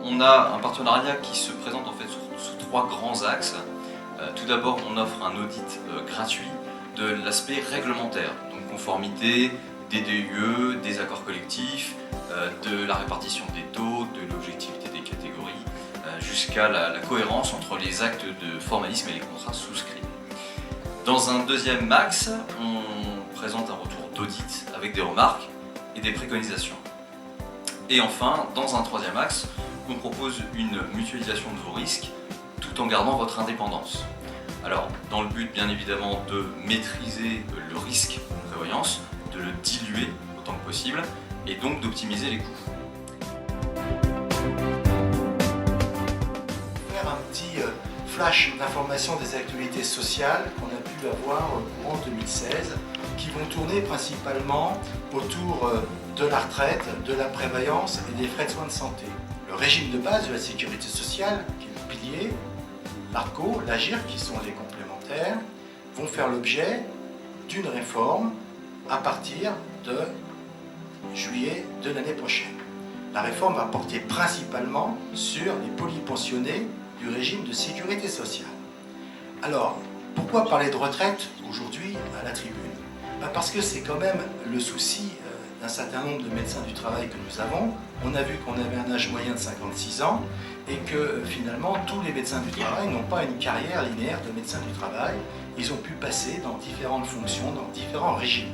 on a un partenariat qui se présente en fait sous trois grands axes. Tout d'abord, on offre un audit gratuit de l'aspect réglementaire, donc conformité, des DUE, des accords collectifs, de la répartition des taux, de l'objectivité des catégories, jusqu'à la cohérence entre les actes de formalisme et les contrats souscrits. Dans un deuxième axe, on présente un retour d'audit avec des remarques et des préconisations. Et enfin, dans un troisième axe, on propose une mutualisation de vos risques tout en gardant votre indépendance. Alors, dans le but bien évidemment de maîtriser le risque de prévoyance, de le diluer autant que possible et donc d'optimiser les coûts. Faire un petit flash d'information des actualités sociales qu'on a pu avoir en 2016 qui vont tourner principalement autour de la retraite, de la prévoyance et des frais de soins de santé. Le régime de base de la sécurité sociale, qui est le pilier, l'ARCO, l'AGIR, qui sont les complémentaires, vont faire l'objet d'une réforme à partir de juillet de l'année prochaine. La réforme va porter principalement sur les polypensionnés du régime de sécurité sociale. Alors, pourquoi parler de retraite aujourd'hui à la tribune? Parce que c'est quand même le souci d'un certain nombre de médecins du travail que nous avons. On a vu qu'on avait un âge moyen de 56 ans et que finalement tous les médecins du travail n'ont pas une carrière linéaire de médecin du travail. Ils ont pu passer dans différentes fonctions, dans différents régimes.